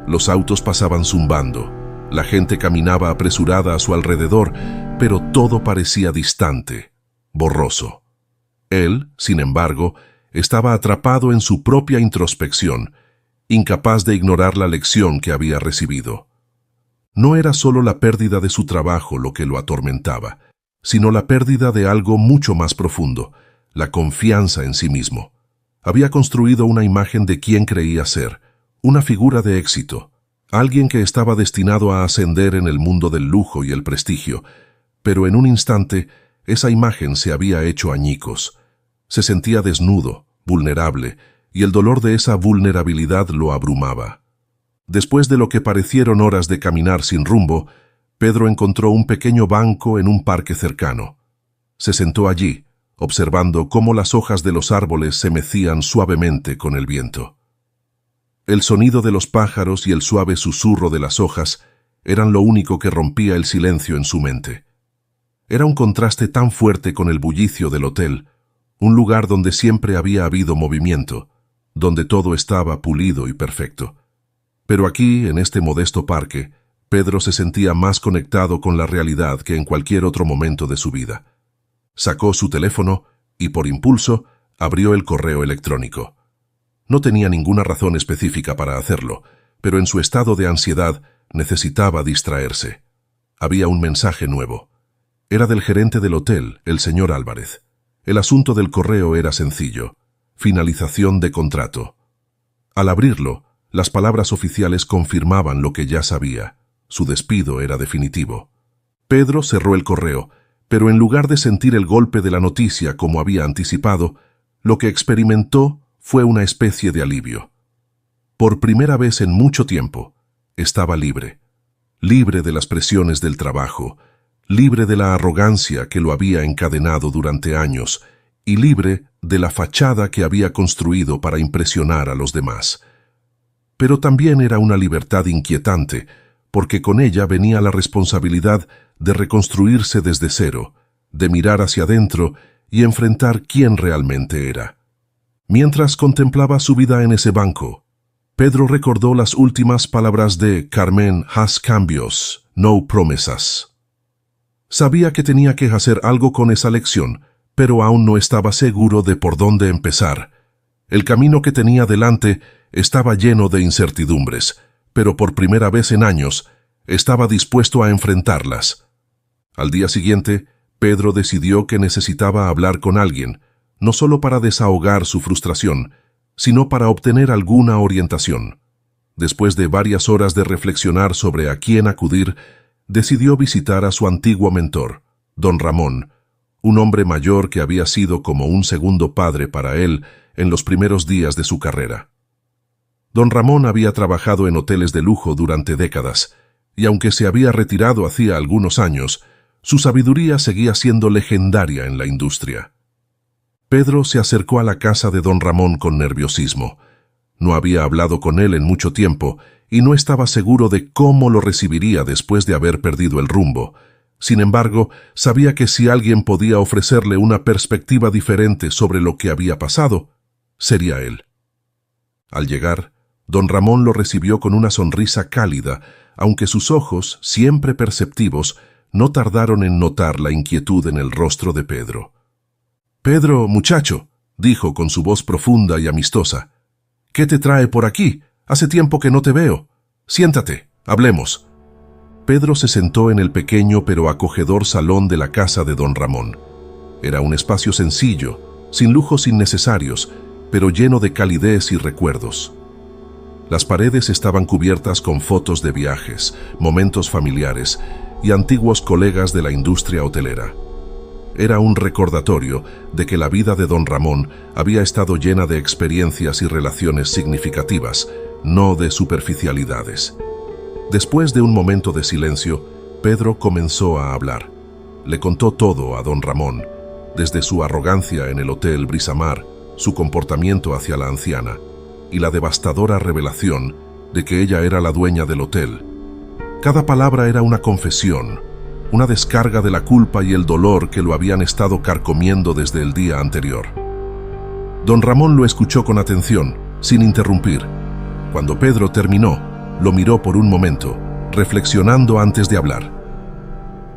Los autos pasaban zumbando, la gente caminaba apresurada a su alrededor, pero todo parecía distante, borroso. Él, sin embargo, estaba atrapado en su propia introspección, incapaz de ignorar la lección que había recibido. No era solo la pérdida de su trabajo lo que lo atormentaba, sino la pérdida de algo mucho más profundo, la confianza en sí mismo. Había construido una imagen de quién creía ser, una figura de éxito, alguien que estaba destinado a ascender en el mundo del lujo y el prestigio, pero en un instante esa imagen se había hecho añicos. Se sentía desnudo, vulnerable, y el dolor de esa vulnerabilidad lo abrumaba. Después de lo que parecieron horas de caminar sin rumbo, Pedro encontró un pequeño banco en un parque cercano. Se sentó allí, observando cómo las hojas de los árboles se mecían suavemente con el viento. El sonido de los pájaros y el suave susurro de las hojas eran lo único que rompía el silencio en su mente. Era un contraste tan fuerte con el bullicio del hotel, un lugar donde siempre había habido movimiento, donde todo estaba pulido y perfecto. Pero aquí, en este modesto parque, Pedro se sentía más conectado con la realidad que en cualquier otro momento de su vida. Sacó su teléfono y, por impulso, abrió el correo electrónico. No tenía ninguna razón específica para hacerlo, pero en su estado de ansiedad necesitaba distraerse. Había un mensaje nuevo. Era del gerente del hotel, el señor Álvarez. El asunto del correo era sencillo: finalización de contrato. Al abrirlo, las palabras oficiales confirmaban lo que ya sabía. Su despido era definitivo. Pedro cerró el correo, pero en lugar de sentir el golpe de la noticia como había anticipado, lo que experimentó fue una especie de alivio. Por primera vez en mucho tiempo, estaba libre. Libre de las presiones del trabajo, libre de la arrogancia que lo había encadenado durante años y libre de la fachada que había construido para impresionar a los demás. Pero también era una libertad inquietante, porque con ella venía la responsabilidad de reconstruirse desde cero, de mirar hacia adentro y enfrentar quién realmente era. Mientras contemplaba su vida en ese banco, Pedro recordó las últimas palabras de Carmen: haz cambios, no promesas. Sabía que tenía que hacer algo con esa lección, pero aún no estaba seguro de por dónde empezar. El camino que tenía delante estaba lleno de incertidumbres, pero por primera vez en años estaba dispuesto a enfrentarlas. Al día siguiente, Pedro decidió que necesitaba hablar con alguien, no solo para desahogar su frustración, sino para obtener alguna orientación. Después de varias horas de reflexionar sobre a quién acudir, decidió visitar a su antiguo mentor, don Ramón, un hombre mayor que había sido como un segundo padre para él en los primeros días de su carrera. Don Ramón había trabajado en hoteles de lujo durante décadas, y aunque se había retirado hacía algunos años, su sabiduría seguía siendo legendaria en la industria. Pedro se acercó a la casa de don Ramón con nerviosismo. No había hablado con él en mucho tiempo y no estaba seguro de cómo lo recibiría después de haber perdido el rumbo. Sin embargo, sabía que si alguien podía ofrecerle una perspectiva diferente sobre lo que había pasado, sería él. Al llegar, don Ramón lo recibió con una sonrisa cálida, aunque sus ojos, siempre perceptivos, no tardaron en notar la inquietud en el rostro de Pedro. «Pedro, muchacho», dijo con su voz profunda y amistosa, «¿qué te trae por aquí? Hace tiempo que no te veo. Siéntate, hablemos». Pedro se sentó en el pequeño pero acogedor salón de la casa de don Ramón. Era un espacio sencillo, sin lujos innecesarios, pero lleno de calidez y recuerdos. Las paredes estaban cubiertas con fotos de viajes, momentos familiares y antiguos colegas de la industria hotelera. Era un recordatorio de que la vida de don Ramón había estado llena de experiencias y relaciones significativas, no de superficialidades. Después de un momento de silencio, Pedro comenzó a hablar. Le contó todo a don Ramón, desde su arrogancia en el hotel Brisamar, su comportamiento hacia la anciana y la devastadora revelación de que ella era la dueña del hotel. Cada palabra era una confesión, una descarga de la culpa y el dolor que lo habían estado carcomiendo desde el día anterior. Don Ramón lo escuchó con atención, sin interrumpir. Cuando Pedro terminó, lo miró por un momento, reflexionando antes de hablar.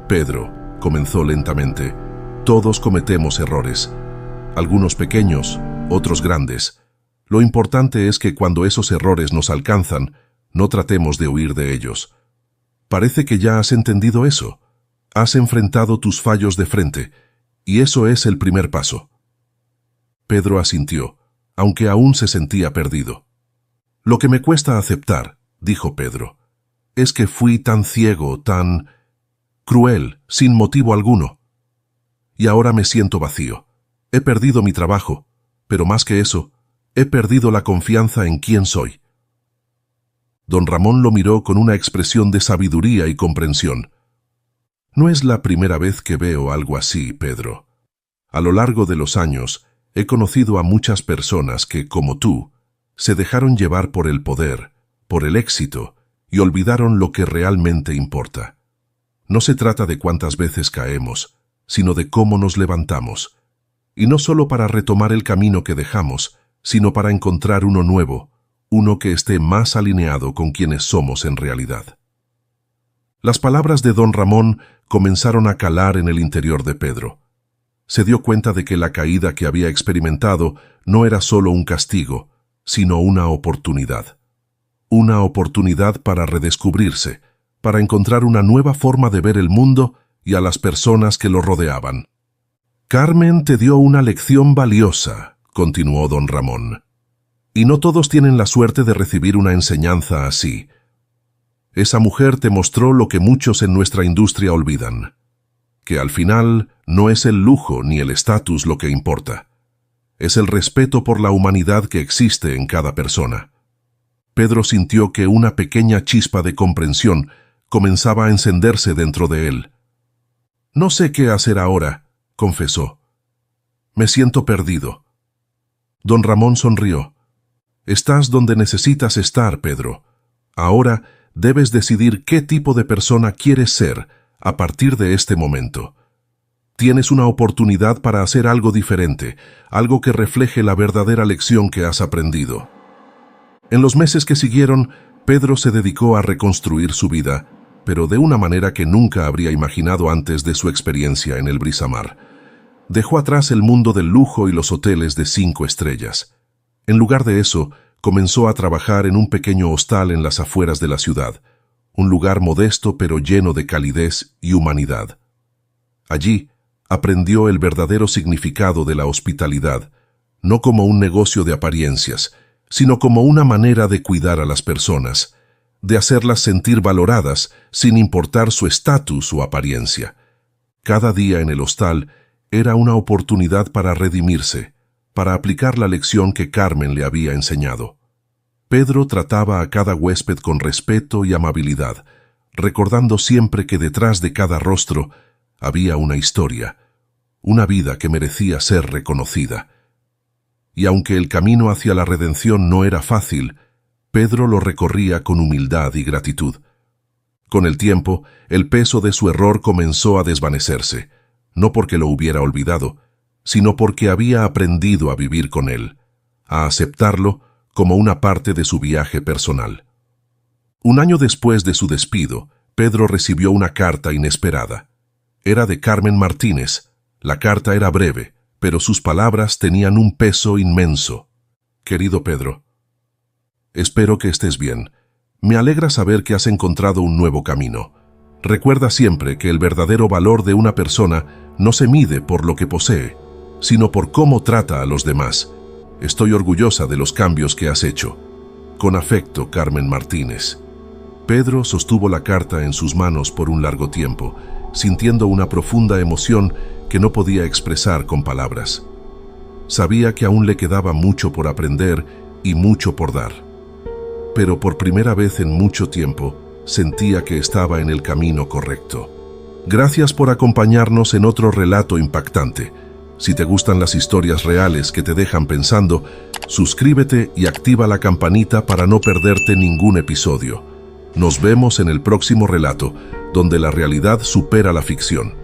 «Pedro», comenzó lentamente, «todos cometemos errores. Algunos pequeños, otros grandes. Lo importante es que cuando esos errores nos alcanzan, no tratemos de huir de ellos. Parece que ya has entendido eso. Has enfrentado tus fallos de frente, y eso es el primer paso». Pedro asintió, aunque aún se sentía perdido. «Lo que me cuesta aceptar», dijo Pedro, «es que fui tan ciego, tan cruel, sin motivo alguno. Y ahora me siento vacío. He perdido mi trabajo, pero más que eso, he perdido la confianza en quién soy». Don Ramón lo miró con una expresión de sabiduría y comprensión. «No es la primera vez que veo algo así, Pedro. A lo largo de los años, he conocido a muchas personas que, como tú, se dejaron llevar por el poder, por el éxito, y olvidaron lo que realmente importa. No se trata de cuántas veces caemos, sino de cómo nos levantamos. y no solo para retomar el camino que dejamos, sino para encontrar uno nuevo, uno que esté más alineado con quienes somos en realidad. Las palabras de don Ramón comenzaron a calar en el interior de Pedro. Se dio cuenta de que la caída que había experimentado no era solo un castigo, sino una oportunidad. Una oportunidad para redescubrirse, para encontrar una nueva forma de ver el mundo y a las personas que lo rodeaban. Carmen te dio una lección valiosa, continuó don Ramón. Y no todos tienen la suerte de recibir una enseñanza así. Esa mujer te mostró lo que muchos en nuestra industria olvidan, que al final no es el lujo ni el estatus lo que importa. Es el respeto por la humanidad que existe en cada persona. Pedro sintió que una pequeña chispa de comprensión comenzaba a encenderse dentro de él. «No sé qué hacer ahora», confesó. «Me siento perdido». Don Ramón sonrió. «Estás donde necesitas estar, Pedro. Ahora debes decidir qué tipo de persona quieres ser a partir de este momento. Tienes una oportunidad para hacer algo diferente, algo que refleje la verdadera lección que has aprendido». En los meses que siguieron, Pedro se dedicó a reconstruir su vida, pero de una manera que nunca habría imaginado antes de su experiencia en el Brisamar. Dejó atrás el mundo del lujo y los hoteles de 5 estrellas. En lugar de eso, comenzó a trabajar en un pequeño hostal en las afueras de la ciudad, un lugar modesto pero lleno de calidez y humanidad. Allí, aprendió el verdadero significado de la hospitalidad, no como un negocio de apariencias, sino como una manera de cuidar a las personas, de hacerlas sentir valoradas sin importar su estatus o apariencia. Cada día en el hostal era una oportunidad para redimirse, para aplicar la lección que Carmen le había enseñado. Pedro trataba a cada huésped con respeto y amabilidad, recordando siempre que detrás de cada rostro había una historia, una vida que merecía ser reconocida. Y aunque el camino hacia la redención no era fácil, Pedro lo recorría con humildad y gratitud. Con el tiempo, el peso de su error comenzó a desvanecerse, no porque lo hubiera olvidado, sino porque había aprendido a vivir con él, a aceptarlo como una parte de su viaje personal. Un año después de su despido, Pedro recibió una carta inesperada. Era de Carmen Martínez. La carta era breve, pero sus palabras tenían un peso inmenso. «Querido Pedro, espero que estés bien. Me alegra saber que has encontrado un nuevo camino. Recuerda siempre que el verdadero valor de una persona no se mide por lo que posee, sino por cómo trata a los demás. Estoy orgullosa de los cambios que has hecho. Con afecto, Carmen Martínez». Pedro sostuvo la carta en sus manos por un largo tiempo, sintiendo una profunda emoción que no podía expresar con palabras. Sabía que aún le quedaba mucho por aprender y mucho por dar. Pero por primera vez en mucho tiempo, sentía que estaba en el camino correcto. Gracias por acompañarnos en otro relato impactante. Si te gustan las historias reales que te dejan pensando, suscríbete y activa la campanita para no perderte ningún episodio. Nos vemos en el próximo relato, donde la realidad supera la ficción.